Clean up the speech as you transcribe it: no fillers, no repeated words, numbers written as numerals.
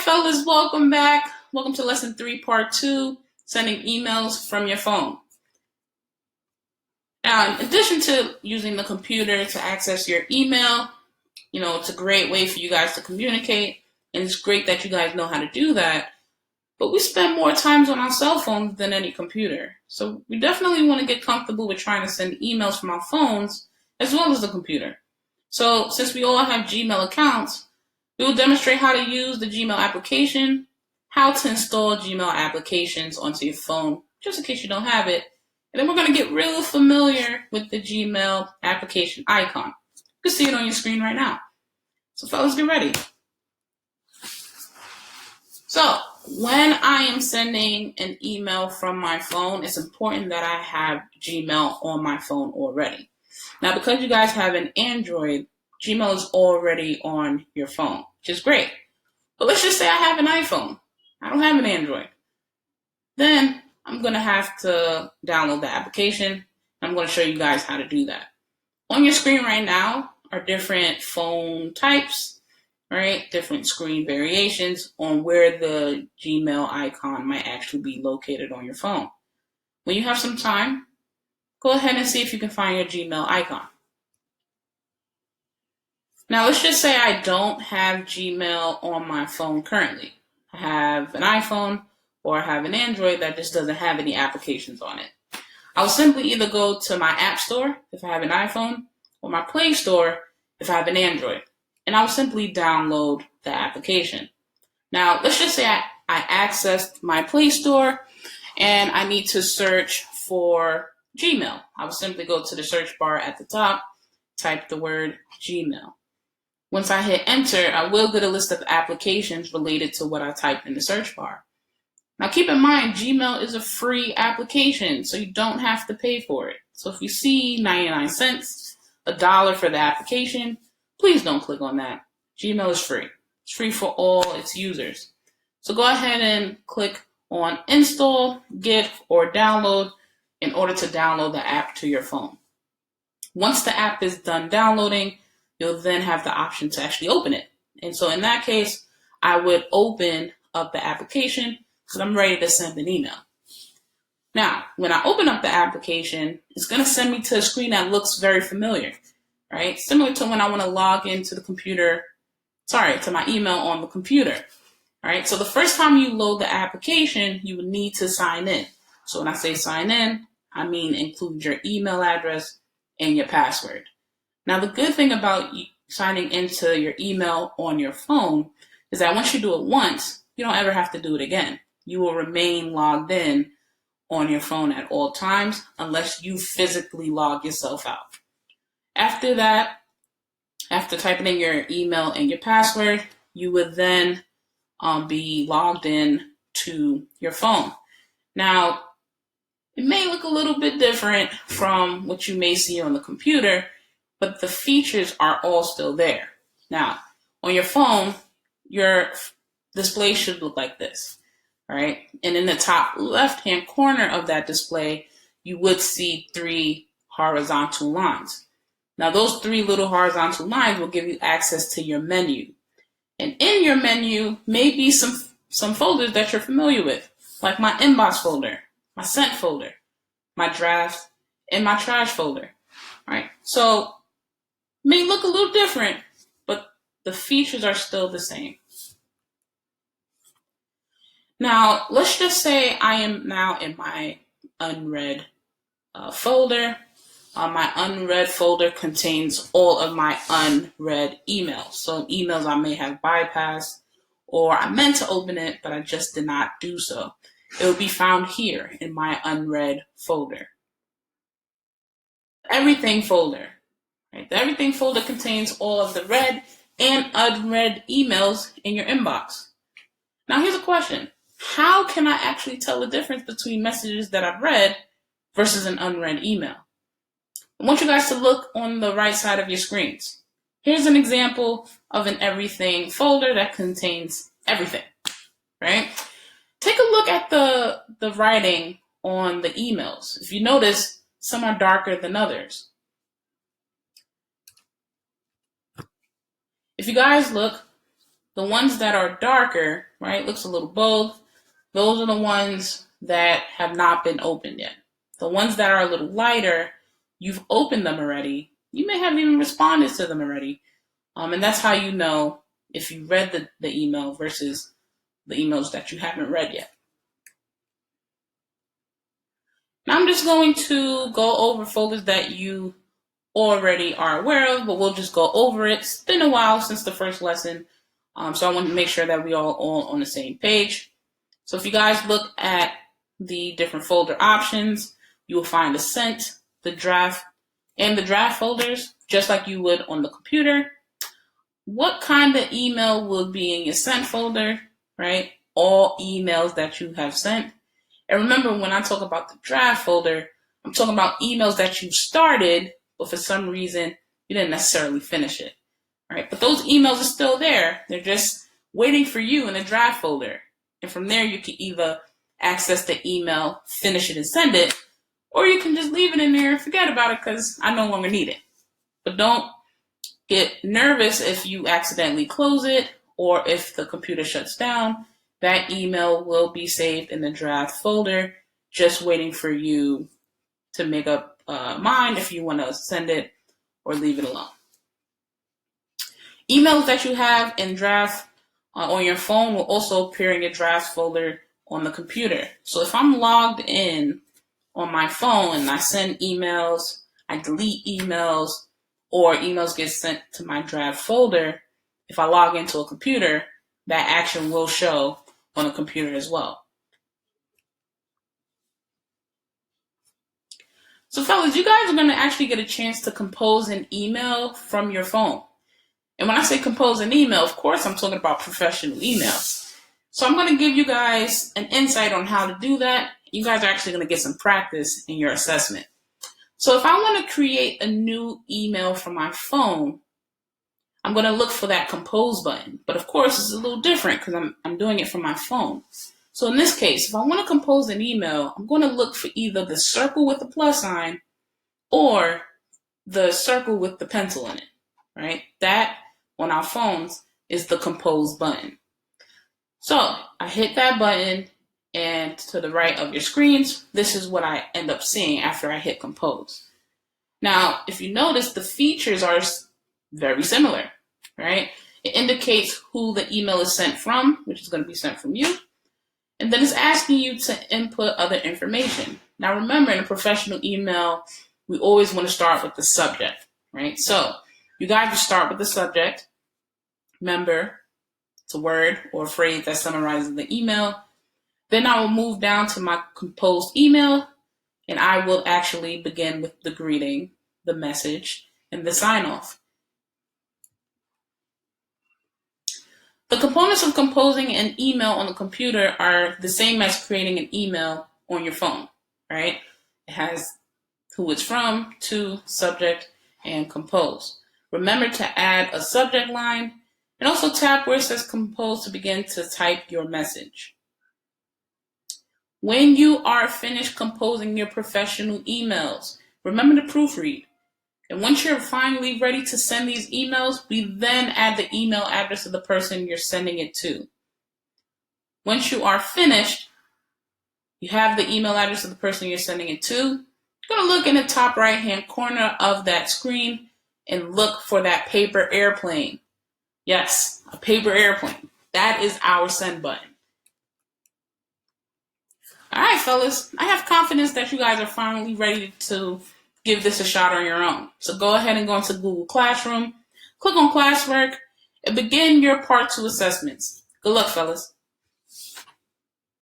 fellas, welcome back. Welcome to lesson 3, part 2, sending emails from your phone. Now, in addition to using the computer to access your email, it's a great way for you guys to communicate, and it's great that you guys know how to do that. But we spend more times on our cell phones than any computer. So we definitely want to get comfortable with trying to send emails from our phones as well as the computer. So since we all have Gmail accounts, we will demonstrate how to use the Gmail application, how to install Gmail applications onto your phone, just in case you don't have it. And then we're going to get real familiar with the Gmail application icon. You can see it on your screen right now. So fellas, get ready. So when I am sending an email from my phone, it's important that I have Gmail on my phone already. Now, because you guys have an Android, Gmail is already on your phone, which is great. But let's just say I have an iPhone. I don't have an Android. Then I'm going to have to download the application. I'm going to show you guys how to do that. On your screen right now are different phone types, right? Different screen variations on where the Gmail icon might actually be located on your phone. When you have some time, go ahead and see if you can find your Gmail icon. Now, let's just say I don't have Gmail on my phone currently. I have an iPhone or I have an Android that just doesn't have any applications on it. I'll simply either go to my App Store if I have an iPhone or my Play Store if I have an Android. And I'll simply download the application. Now, let's just say I accessed my Play Store and I need to search for Gmail. I will simply go to the search bar at the top, type the word Gmail. Once I hit enter, I will get a list of applications related to what I typed in the search bar. Now keep in mind, Gmail is a free application, so you don't have to pay for it. So if you see 99 cents, $1 for the application, please don't click on that. Gmail is free. It's free for all its users. So go ahead and click on install, get, or download in order to download the app to your phone. Once the app is done downloading, you'll then have the option to actually open it. And so in that case, I would open up the application because I'm ready to send an email. Now, when I open up the application, it's going to send me to a screen that looks very familiar, right? Similar to when I want to log into the computer, to my email on the computer, right? So the first time you load the application, you would need to sign in. So when I say sign in, I mean include your email address and your password. Now, the good thing about signing into your email on your phone is that once you do it once, you don't ever have to do it again. You will remain logged in on your phone at all times unless you physically log yourself out. After that, after typing in your email and your password, you would then be logged in to your phone. Now, it may look a little bit different from what you may see on the computer, but the features are all still there. Now, on your phone, your display should look like this, right? And in the top left-hand corner of that display, you would see 3 horizontal lines. Now, those 3 little horizontal lines will give you access to your menu. And in your menu may be some folders that you're familiar with, like my inbox folder, my sent folder, my drafts, and my trash folder, right? So may look a little different, but the features are still the same. Now, let's just say I am now in my unread folder. My unread folder contains all of my unread emails. So emails I may have bypassed, or I meant to open it, but I just did not do so. It will be found here in my unread folder. Everything folder. Right? The everything folder contains all of the read and unread emails in your inbox. Now here's a question. How can I actually tell the difference between messages that I've read versus an unread email? I want you guys to look on the right side of your screens. Here's an example of an everything folder that contains everything, right? Take a look at the writing on the emails. If you notice, some are darker than others. If you guys look, The ones that are darker, right, looks a little bold, those are the ones that have not been opened yet. The ones that are a little lighter, you've opened them already. You may have even responded to them already. And that's how you know if you read the email versus the emails that you haven't read yet. Now I'm just going to go over folders that you already are aware of, but we'll just go over it. It's been a while since the first lesson, so I want to make sure that we all on the same page. So if you guys look at the different folder options, you will find the sent, the draft, and the draft folders, just like you would on the computer. What kind of email will be in your sent folder, right? All emails that you have sent. And remember, when I talk about the draft folder, I'm talking about emails that you started, but for some reason, you didn't necessarily finish it, right? But those emails are still there. They're just waiting for you in the draft folder. And from there, you can either access the email, finish it, and send it, or you can just leave it in there and forget about it because I no longer need it. But don't get nervous if you accidentally close it or if the computer shuts down. That email will be saved in the draft folder, just waiting for you to make up mind if you want to send it or leave it alone. Emails that you have in draft on your phone will also appear in your draft folder on the computer. So if I'm logged in on my phone and I send emails, I delete emails, or emails get sent to my draft folder, if I log into a computer, that action will show on a computer as well. So fellas, you guys are going to actually get a chance to compose an email from your phone. And when I say compose an email, of course, I'm talking about professional emails. So I'm going to give you guys an insight on how to do that. You guys are actually going to get some practice in your assessment. So if I want to create a new email from my phone, I'm going to look for that compose button. But of course, it's a little different because I'm doing it from my phone. So in this case, if I want to compose an email, I'm going to look for either the circle with the plus sign or the circle with the pencil in it, right? That, on our phones, is the compose button. So I hit that button, and to the right of your screens, this is what I end up seeing after I hit compose. Now, if you notice, the features are very similar, right? It indicates who the email is sent from, which is going to be sent from you. And then it's asking you to input other information. Now, remember, in a professional email, we always want to start with the subject, right? So you guys will start with the subject. Remember, it's a word or a phrase that summarizes the email. Then I will move down to my composed email, and I will actually begin with the greeting, the message, and the sign-off. The components of composing an email on the computer are the same as creating an email on your phone, right? It has who it's from, to, subject, and compose. Remember to add a subject line and also tap where it says compose to begin to type your message. When you are finished composing your professional emails, remember to proofread. And once you're finally ready to send these emails, we then add the email address of the person you're sending it to. Once you are finished, you have the email address of the person you're sending it to. You're going to look in the top right-hand corner of that screen and look for that paper airplane. Yes, a paper airplane. That is our send button. All right, fellas, I have confidence that you guys are finally ready to give this a shot on your own. So go ahead and go into Google Classroom, click on classwork, and begin your Part 2 assessments. Good luck, fellas.